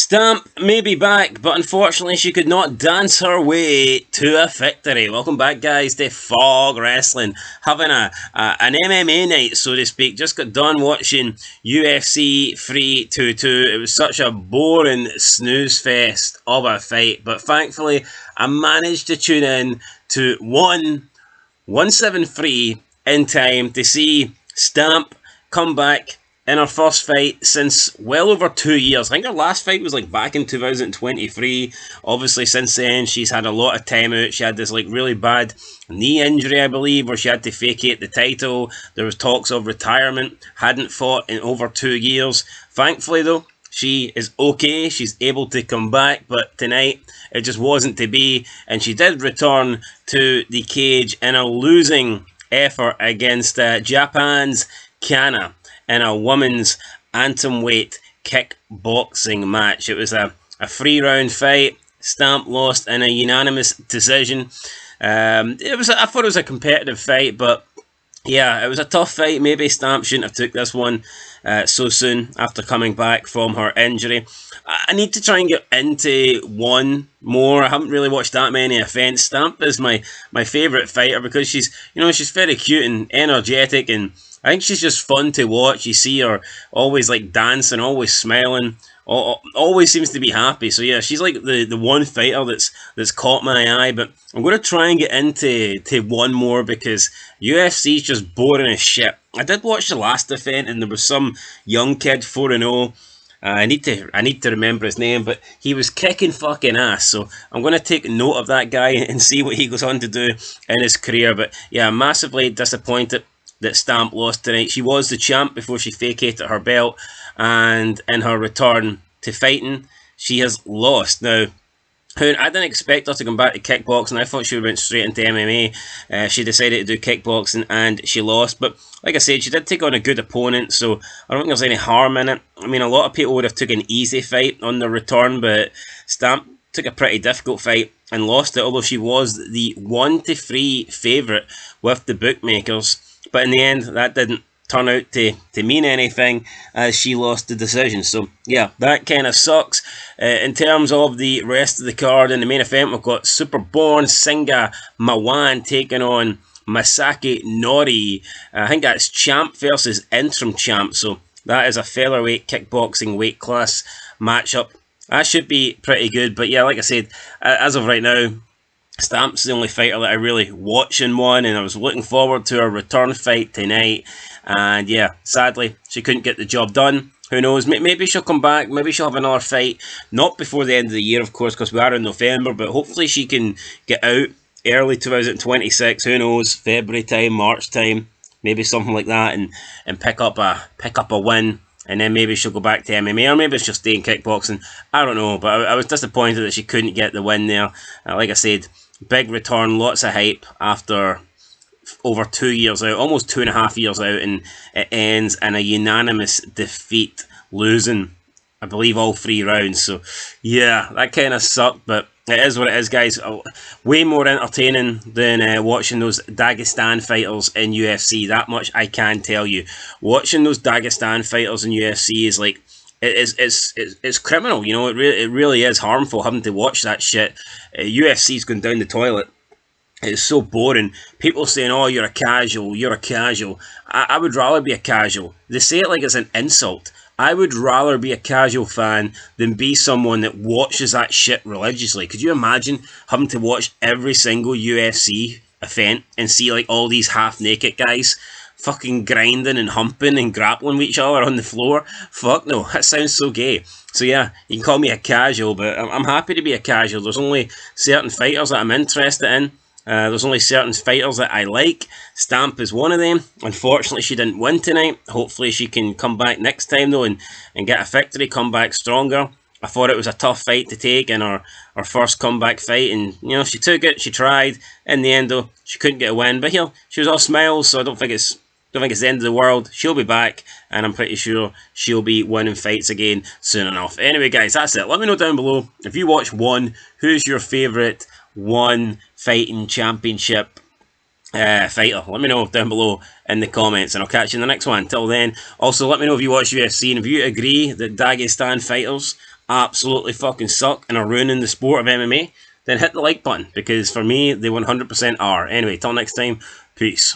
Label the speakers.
Speaker 1: Stamp may be back, but unfortunately she could not dance her way to a victory. Welcome back, guys, to Fog Wrestling. Having an MMA night, so to speak. Just got done watching UFC 322. It was such a boring snooze fest of a fight, but thankfully I managed to tune in to 173 in time to see Stamp come back in her first fight since well over 2 years. I think her last fight was like back in 2023. Obviously, since then, she's had a lot of time out. She had this like really bad knee injury, I believe, where she had to vacate the title. There was talks of retirement. Hadn't fought in over 2 years. Thankfully, though, she is okay. She's able to come back, but tonight it just wasn't to be. And she did return to the cage in a losing effort against Japan's Kana in a women's atomweight kickboxing match. It was a 3-round fight. Stamp lost in a unanimous decision. I thought it was a competitive fight, but yeah, it was a tough fight. Maybe Stamp shouldn't have took this one so soon after coming back from her injury. I need to try and get into one more. I haven't really watched that many events. Stamp is my favourite fighter because she's very cute and energetic, and I think she's just fun to watch. You see her always like dancing, always smiling, always seems to be happy. So yeah, she's like the one fighter that's caught my eye. But I'm going to try and get into one more because UFC's just boring as shit. I did watch the last event and there was some young kid 4-0. I need to remember his name, but he was kicking fucking ass. So I'm going to take note of that guy and see what he goes on to do in his career. But yeah, massively disappointed that Stamp lost tonight. She was the champ before she vacated her belt, and in her return to fighting, she has lost. Now, I didn't expect her to come back to kickboxing. I thought she went straight into MMA. She decided to do kickboxing and she lost. But like I said, she did take on a good opponent, so I don't think there's any harm in it. I mean, a lot of people would have took an easy fight on the return, but Stamp took a pretty difficult fight and lost it, although she was the 1-3 favourite with the bookmakers. But in the end, that didn't turn out to mean anything as she lost the decision. So yeah, that kind of sucks. In terms of the rest of the card in the main event, we've got Superborn Singa Mawan taking on Masaki Nori. I think that's champ versus interim champ. So that is a featherweight kickboxing weight class matchup. That should be pretty good. But yeah, like I said, as of right now, Stamp's the only fighter that I really watch in one, and I was looking forward to her return fight tonight. And yeah, sadly, she couldn't get the job done. Who knows? Maybe she'll come back. Maybe she'll have another fight. Not before the end of the year, of course, because we are in November. But hopefully she can get out early 2026. Who knows? February time, March time, maybe something like that, and pick up a win. And then maybe she'll go back to MMA, or maybe she'll stay in kickboxing. I don't know, but I was disappointed that she couldn't get the win there. Like I said, big return, lots of hype after over 2 years out, almost 2.5 years out, and it ends in a unanimous defeat, losing, I believe, all 3 rounds. So yeah, that kind of sucked, but it is what it is, guys. Way more entertaining than watching those Dagestan fighters in UFC. That much I can tell you. Watching those Dagestan fighters in UFC is like, it's criminal. You know, it really is harmful having to watch that shit. UFC's going down the toilet. It's so boring. People saying, "Oh, you're a casual. You're a casual." I would rather be a casual. They say it like it's an insult. I would rather be a casual fan than be someone that watches that shit religiously. Could you imagine having to watch every single UFC event and see like all these half-naked guys fucking grinding and humping and grappling with each other on the floor? Fuck no, that sounds so gay. So yeah, you can call me a casual, but I'm happy to be a casual. There's only certain fighters that I'm interested in. There's only certain fighters that I like. Stamp is one of them. Unfortunately, she didn't win tonight. Hopefully, she can come back next time, though, and get a victory, come back stronger. I thought it was a tough fight to take in her first comeback fight, and, you know, she took it, she tried. In the end, though, she couldn't get a win. But, you know, she was all smiles, so I don't think it's the end of the world. She'll be back, and I'm pretty sure she'll be winning fights again soon enough. Anyway, guys, that's it. Let me know down below, if you watch one, who's your favourite one fighting championship fighter? Let me know down below in the comments, and I'll catch you in the next one. Till then, also let me know if you watch UFC and if you agree that Dagestan fighters absolutely fucking suck and are ruining the sport of MMA, then hit the like button, because for me, they 100% are. Anyway, till next time, peace.